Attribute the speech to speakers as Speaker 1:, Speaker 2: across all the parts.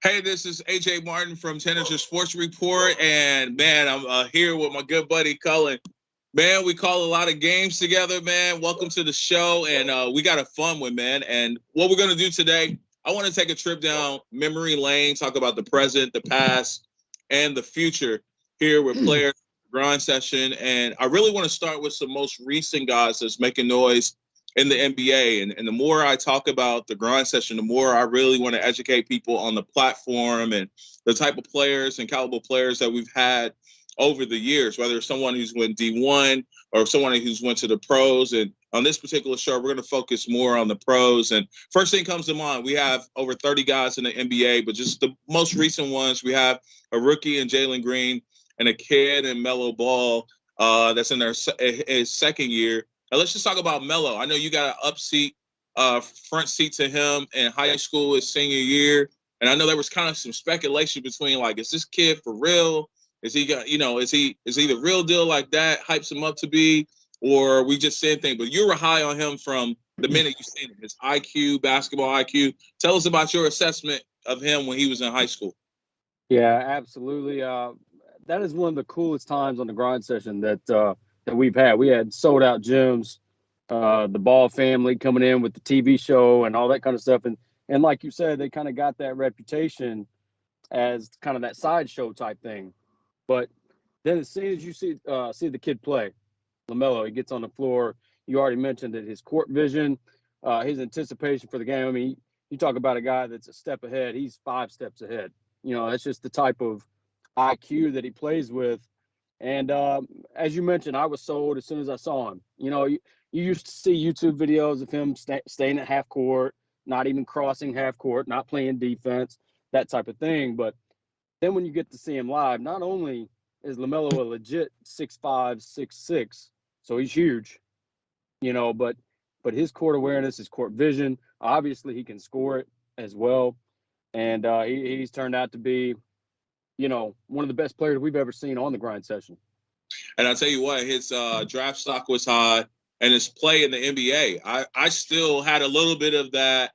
Speaker 1: Hey, this is AJ Martin from Tanager Sports Report, and man, I'm here with my good buddy Kullen. Man, we call a lot of games together, man. Welcome to the show, and we got a fun one, man. And what we're gonna do today, I want to take a trip down memory lane, talk about the present, the past, and the future here with players grind session. And I really want to start with some most recent guys that's making noise in the NBA. And the more I talk about the grind session, the more I really want to educate people on the platform and the type of players and caliber players that we've had over the years, whether it's someone who's went D1 or someone who's went to the pros. And on this particular show, we're going to focus more on the pros. And first thing comes to mind, we have over 30 guys in the NBA, but just the most recent ones, we have a rookie in Jalen Green and a kid in Melo Ball that's in his second year. Now let's just talk about Melo. I know you got an front seat to him in high school his senior year. And I know there was kind of some speculation between, like, is this kid for real? Is he is he the real deal like that, hypes him up to be, or we just saying things? But you were high on him from the minute you seen him, his IQ, basketball IQ. Tell us about your assessment of him when he was in high school.
Speaker 2: Yeah, absolutely. That is one of the coolest times on the grind session that we've had. We had sold out gyms, the Ball family coming in with the TV show and all that kind of stuff. And like you said, they kind of got that reputation as kind of that sideshow type thing. But then as soon as you see the kid play, LaMelo, he gets on the floor. You already mentioned that his court vision, his anticipation for the game. I mean, you talk about a guy that's a step ahead. He's 5 steps ahead. That's just the type of IQ that he plays with. And as you mentioned, I was sold as soon as I saw him. You used to see YouTube videos of him staying at half court, not even crossing half court, not playing defense, that type of thing. But then when you get to see him live, not only is LaMelo a legit 6'5", 6'6", so he's huge, but his court awareness, his court vision, obviously he can score it as well. And he's turned out to be, one of the best players we've ever seen on the grind session.
Speaker 1: And I'll tell you what, his draft stock was high, and his play in the NBA, I still had a little bit of that.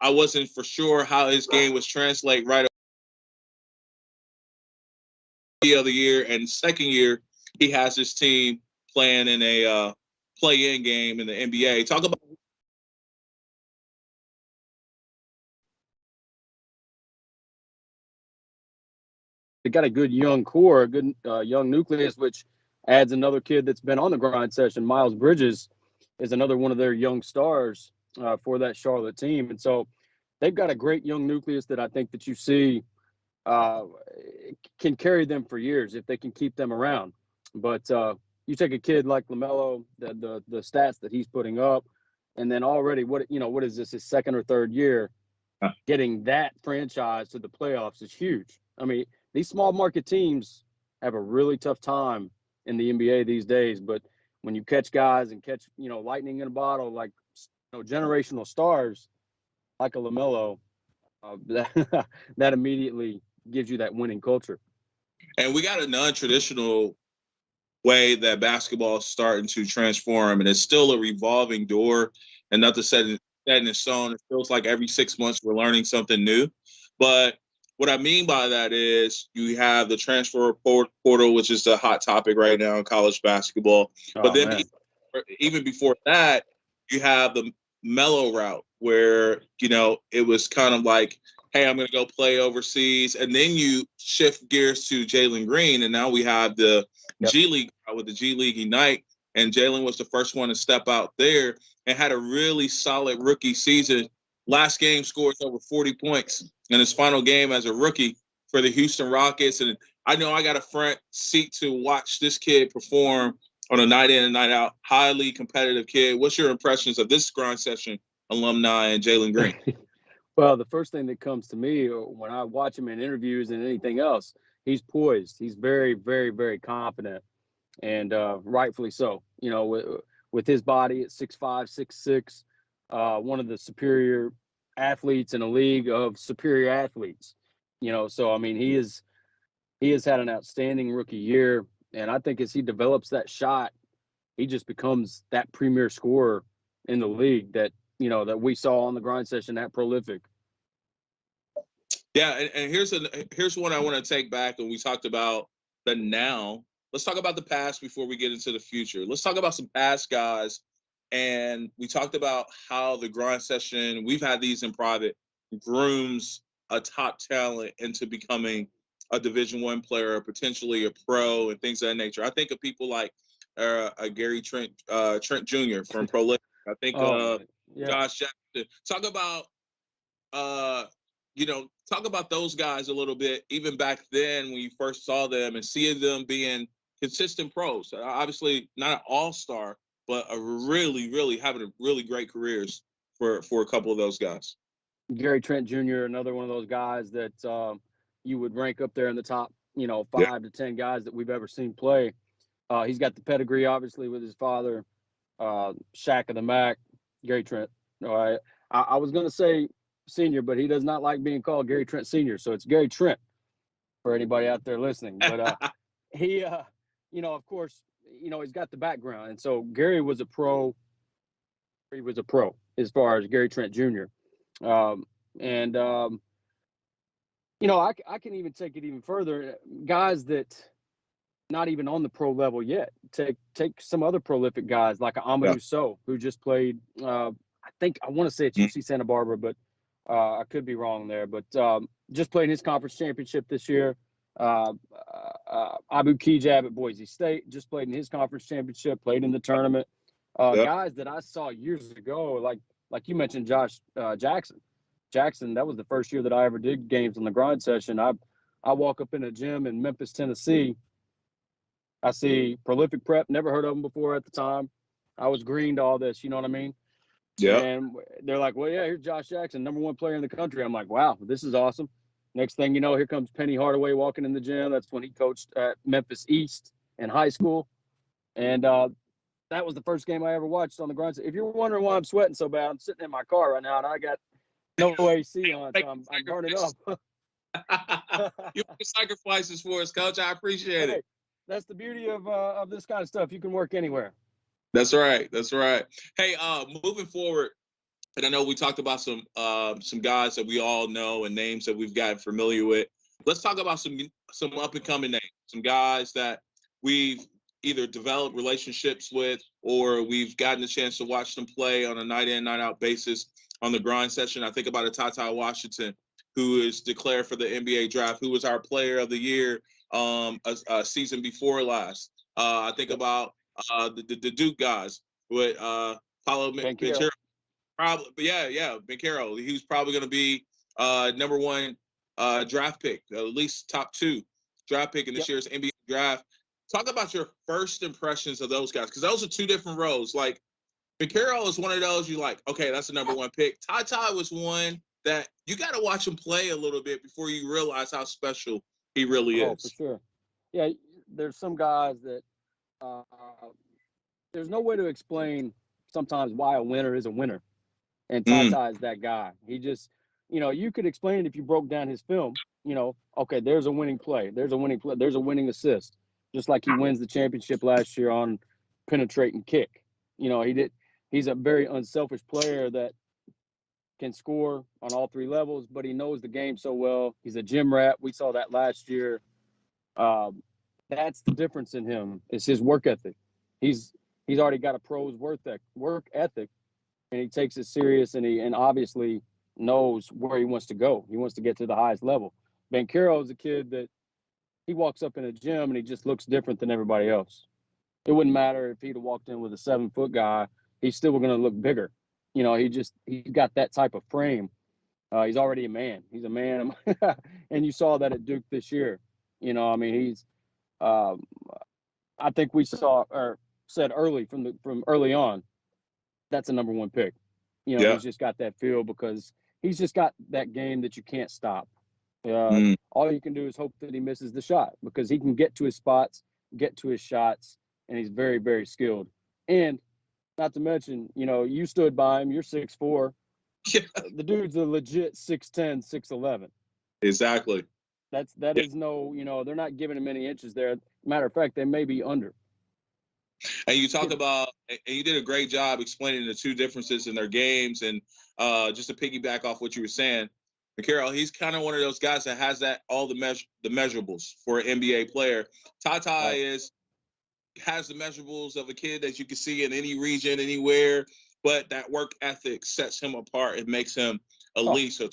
Speaker 1: I wasn't for sure how his game was translate right the other year, and second year he has his team playing in a play-in game in the NBA. Talk about
Speaker 2: they got a good young core, a good young nucleus, which adds another kid that's been on the grind session. Miles Bridges is another one of their young stars for that Charlotte team. And so they've got a great young nucleus that I think that you see can carry them for years if they can keep them around. But you take a kid like LaMelo, the stats that he's putting up, and then already what is this, his second or third year, getting that franchise to the playoffs is huge. I mean, these small market teams have a really tough time in the NBA these days, but when you catch guys and catch, lightning in a bottle, like, generational stars like a LaMelo, that immediately gives you that winning culture.
Speaker 1: and we got a non-traditional way that basketball is starting to transform, and it's still a revolving door. And not to set in stone, it feels like every 6 months we're learning something new. But what I mean by that is you have the transfer portal, which is the hot topic right now in college basketball. But then even before that, you have the mellow route where, it was kind of like, hey, I'm going to go play overseas. And then you shift gears to Jalen Green. And now we have the G League with the G League Ignite. And Jalen was the first one to step out there and had a really solid rookie season. Last game scored over 40 points in his final game as a rookie for the Houston Rockets. And I know I got a front seat to watch this kid perform on a night in and night out. Highly competitive kid. What's your impressions of this grind session alumni and Jalen Green?
Speaker 2: Well, the first thing that comes to me when I watch him in interviews and anything else, he's poised. He's very, very, very confident, and rightfully so. With his body at 6'5", 6'6", one of the superior athletes in a league of superior athletes. So I mean, he has had an outstanding rookie year, and I think as he develops that shot, he just becomes that premier scorer in the league that we saw on the grind session, that prolific.
Speaker 1: Yeah, and here's one I want to take back. And we talked about the now. Let's talk about the past before we get into the future. Let's talk about some past guys. And we talked about how the grind session, we've had these in private, grooms a top talent into becoming a Division I player, or potentially a pro, and things of that nature. I think of people like Gary Trent Jr. from Prolific. I think
Speaker 2: Oh man, yeah.
Speaker 1: Josh Jackson. Uh, talk about those guys a little bit, even back then when you first saw them and seeing them being consistent pros. Obviously, not an all-star, but a really having a really great careers for a couple of those guys.
Speaker 2: Gary Trent Jr., another one of those guys that you would rank up there in the top,
Speaker 1: Yeah,
Speaker 2: 5 to 10 guys that we've ever seen play. He's got the pedigree, obviously, with his father, Shaq of the Mac, Gary Trent. All right. I was going to say senior, but he does not like being called Gary Trent Sr., so it's Gary Trent for anybody out there listening. But he, of course, he's got the background. And so Gary was a pro. He was a pro as far as Gary Trent Jr. Um, and I can even take it even further. Guys that not even on the pro level yet. Take some other prolific guys like
Speaker 1: yeah,
Speaker 2: Amadou Sow, who just played. I want to say it's UC Santa Barbara, but I could be wrong there. But just played in his conference championship this year. Abu Kijab at Boise State just played in his conference championship. Played in the tournament.
Speaker 1: yeah.
Speaker 2: Guys that I saw years ago, like you mentioned, Josh Jackson. Jackson, that was the first year that I ever did games on the grind session. I walk up in a gym in Memphis, Tennessee. I see Prolific Prep, never heard of them before at the time. I was green to all this, you know what I mean?
Speaker 1: Yeah.
Speaker 2: And they're like, well, yeah, here's Josh Jackson, #1 player in the country. I'm like, wow, this is awesome. Next thing you know, here comes Penny Hardaway walking in the gym. That's when he coached at Memphis East in high school. And that was the first game I ever watched on the grind. If you're wondering why I'm sweating so bad, I'm sitting in my car right now and I got no AC on, so I'm burning up.
Speaker 1: You make sacrifices for us, Coach. I appreciate it.
Speaker 2: Hey, that's the beauty of this kind of stuff. You can work anywhere.
Speaker 1: That's right. That's right. Hey, moving forward, and I know we talked about some guys that we all know and names that we've gotten familiar with. Let's talk about some up and coming names, some guys that we've either developed relationships with or we've gotten a chance to watch them play on a night in, night out basis on the grind session. I think about a Ty Washington, who is declared for the NBA draft, who was our player of the year a season before last. I think about the Duke guys with Paulo Banchero. Probably, but yeah, Banchero. He was probably going to be #1 draft pick, at least top 2 draft pick in this year's NBA draft. Talk about your first impressions of those guys, because those are 2 different roles. Like Banchero is one of those you like, okay, that's the #1 pick. Ty was one that you got to watch him play a little bit before you realize how special he really
Speaker 2: Oh, for
Speaker 1: is.
Speaker 2: sure. Yeah, there's some guys that uh, there's no way to explain sometimes why a winner is a winner. And
Speaker 1: Mm,
Speaker 2: Tata is that guy. He just, you could explain it if you broke down his film. Okay, there's a winning play. There's a winning play. There's a winning assist. Just like he wins the championship last year on penetrate and kick. He did. He's a very unselfish player that can score on all 3 levels, but he knows the game so well. He's a gym rat. We saw that last year. Um, that's the difference in him. It's his work ethic. He's already got a pro's work ethic, and he takes it serious, and obviously knows where he wants to go. He wants to get to the highest level. Banchero is a kid that he walks up in a gym and he just looks different than everybody else. It wouldn't matter if he'd have walked in with a 7-foot guy; he's still going to look bigger. He got that type of frame. He's already a man. He's a man, and you saw that at Duke this year. I mean, he's. Um, I think we saw or said from early on that's a #1 pick.
Speaker 1: yeah.
Speaker 2: He's just got that feel because he's just got that game that you can't stop.
Speaker 1: Mm.
Speaker 2: All you can do is hope that he misses the shot because he can get to his spots, get to his shots, and he's very, very skilled. And not to mention, you stood by him. You're 6'4". The dude's a legit 6'10", 6'11".
Speaker 1: Exactly.
Speaker 2: That
Speaker 1: Yeah.
Speaker 2: is no, they're not giving him any inches there. Matter of fact, they may be under.
Speaker 1: And you talk about, and you did a great job explaining the 2 differences in their games. And just to piggyback off what you were saying, Carol, he's kind of one of those guys that has that all the measurables for an NBA player. Tata
Speaker 2: Right.
Speaker 1: has the measurables of a kid that you can see in any region, anywhere, but that work ethic sets him apart and makes him
Speaker 2: Oh,
Speaker 1: elite. So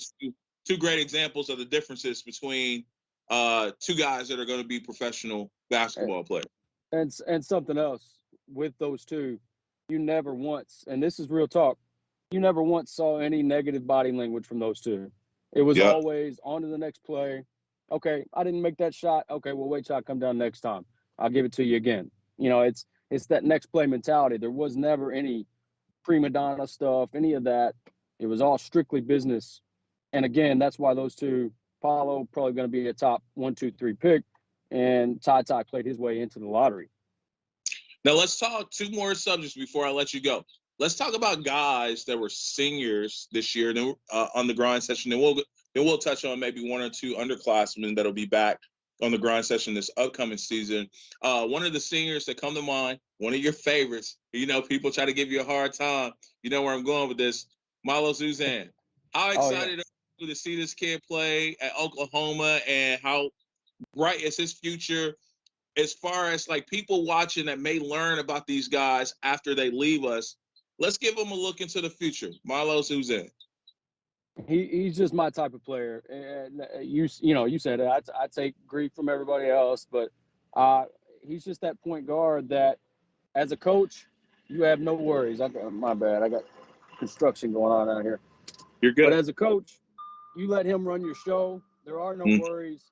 Speaker 1: two great examples of the differences between two guys that are going to be professional
Speaker 2: and
Speaker 1: basketball players.
Speaker 2: and something else with those two, you never once, and this is real talk, you never once saw any negative body language from those two. It was
Speaker 1: Yep.
Speaker 2: always on to the next play. Okay, I didn't make that shot. Okay, well, wait till I come down next time. I'll give it to you again. It's that next play mentality. There was never any prima donna stuff, any of that. It was all strictly business. And again, that's why those two, Paulo probably going to be a top 1, 2, 3 pick, and Ty played his way into the lottery.
Speaker 1: Now let's talk two more subjects before I let you go. Let's talk about guys that were seniors this year on the grind session. Then we'll touch on maybe one or two underclassmen that'll be back on the grind session this upcoming season. One of the seniors that come to mind, one of your favorites. People try to give you a hard time. You know where I'm going with this. Milo Zuzan. How
Speaker 2: Oh yeah,
Speaker 1: excited are you to see this kid play at Oklahoma, and how bright is his future? As far as like people watching that may learn about these guys after they leave us, let's give them a look into the future. Milo Zuzan.
Speaker 2: he's just my type of player. And you said it. I take grief from everybody else, but he's just that point guard that, as a coach, you have no worries. My bad. I got construction going on out here.
Speaker 1: You're
Speaker 2: But
Speaker 1: good.
Speaker 2: as a coach, you let him run your show. There are no
Speaker 1: Mm.
Speaker 2: worries.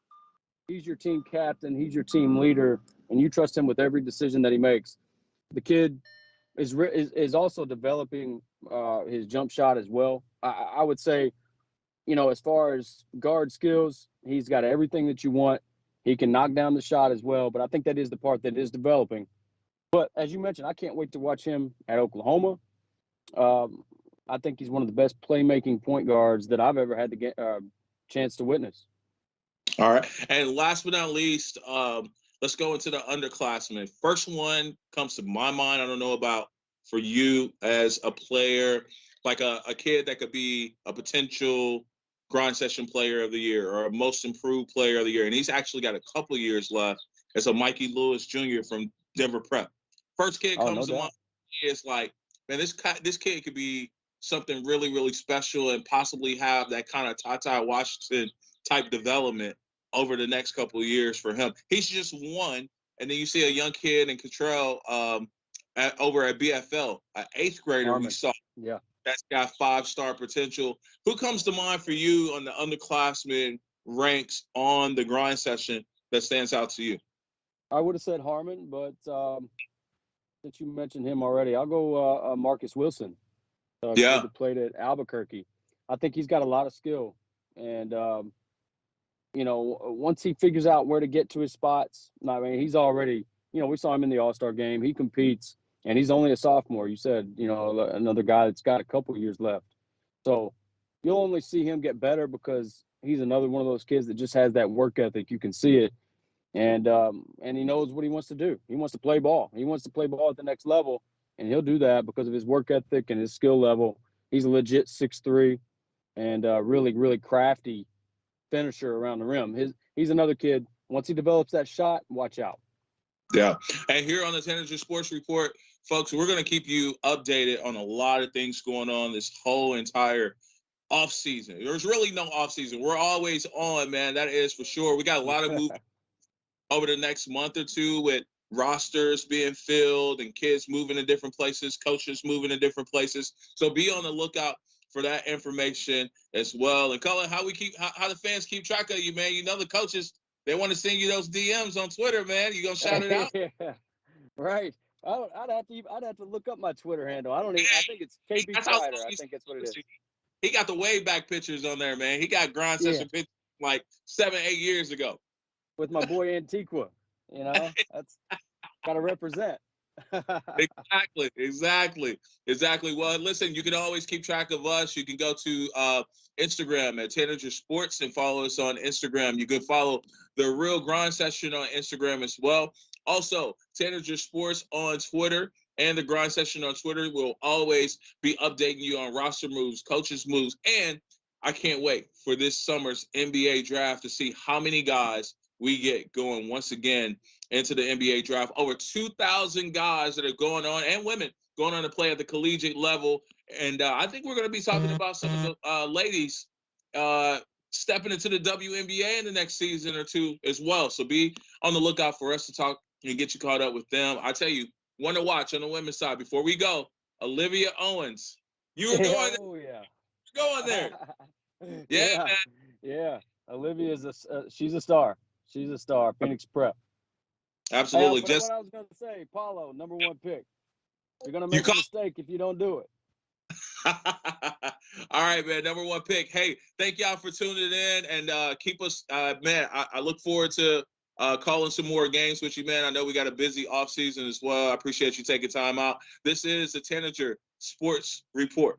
Speaker 2: He's your team captain. He's your team leader, and you trust him with every decision that he makes. The kid is also developing his jump shot as well. I would say, as far as guard skills, he's got everything that you want. He can knock down the shot as well, but I think that is the part that is developing. But as you mentioned, I can't wait to watch him at Oklahoma. Um, I think he's one of the best playmaking point guards that I've ever had the chance to witness.
Speaker 1: All right. And last but not least, let's go into the underclassmen. First one comes to my mind. I don't know about for you as a player, like a kid that could be a potential grind session player of the year or a most improved player of the year. And he's actually got a couple of years left as a Mikey Lewis Jr. from Denver Prep. First kid
Speaker 2: Oh, no
Speaker 1: comes to mind
Speaker 2: doubt.
Speaker 1: is like, man, this kid could be something really, really special and possibly have that kind of Ty Washington type development over the next couple of years for him. He's just one, and then you see a young kid in Cottrell over at BFL, an eighth grader we
Speaker 2: Harmon.
Speaker 1: saw
Speaker 2: Yeah.
Speaker 1: that's got 5-star potential. Who comes to mind for you on the underclassmen ranks on the grind session that stands out to you?
Speaker 2: I would have said Harmon, but since you mentioned him already, I'll go Marcus Wilson, a kid
Speaker 1: Yeah,
Speaker 2: that played at Albuquerque. I think he's got a lot of skill. And, once he figures out where to get to his spots, I mean, he's already, we saw him in the All-Star game. He competes, and he's only a sophomore. You said, another guy that's got a couple of years left. So you'll only see him get better because he's another one of those kids that just has that work ethic. You can see it. And he knows what he wants to do. He wants to play ball. He wants to play ball at the next level, and he'll do that because of his work ethic and his skill level. He's a legit 6'3", and really, really crafty finisher around the rim. He's another kid. Once he develops that shot, watch out.
Speaker 1: yeah. And here on the Tanager Sports Report, folks, we're going to keep you updated on a lot of things going on this whole entire off season. There's really no off season. We're always on, man. That is for sure. We got a lot of movement over the next month or two with rosters being filled and kids moving to different places, coaches moving to different places. So be on the lookout for that information as well. And Cullen, how the fans keep track of you, man. The coaches, they want to send you those DMs on Twitter, man. You gonna shout it out?
Speaker 2: Yeah, right. I'd have to look up my Twitter handle. I don't even. I think it's KB
Speaker 1: That's how
Speaker 2: Crider. I think that's what it is.
Speaker 1: he got the way back pictures on there, man. He got grind
Speaker 2: Yeah,
Speaker 1: session pictures like 7-8 years ago.
Speaker 2: with my boy Antiqua. That's got to represent.
Speaker 1: Exactly. Well, listen, you can always keep track of us. You can go to Instagram at Tanager Sports and follow us on Instagram. You can follow the Real Grind Session on Instagram as well. Also, Tanager Sports on Twitter and the Grind Session on Twitter will always be updating you on roster moves, coaches moves, and I can't wait for this summer's NBA draft to see how many guys we get going once again into the NBA draft. Over 2,000 guys that are going on, and women going on to play at the collegiate level. And I think we're going to be talking about some of the ladies stepping into the WNBA in the next season or two as well. So be on the lookout for us to talk and get you caught up with them. I tell you, one to watch on the women's side. Before we go, Olivia Owens. You were going
Speaker 2: Oh, yeah.
Speaker 1: going there. Yeah, man.
Speaker 2: Yeah. Olivia is she's a star. She's a star. Phoenix Prep.
Speaker 1: Absolutely.
Speaker 2: Hey, what I was going to say, Paulo, number 1 pick. You're going to make a mistake if you don't do it.
Speaker 1: All right, man. Number 1 pick. Hey, thank y'all for tuning in and keep us, man. I look forward to calling some more games with you, man. I know we got a busy off season as well. I appreciate you taking time out. This is the Tanager Sports Report.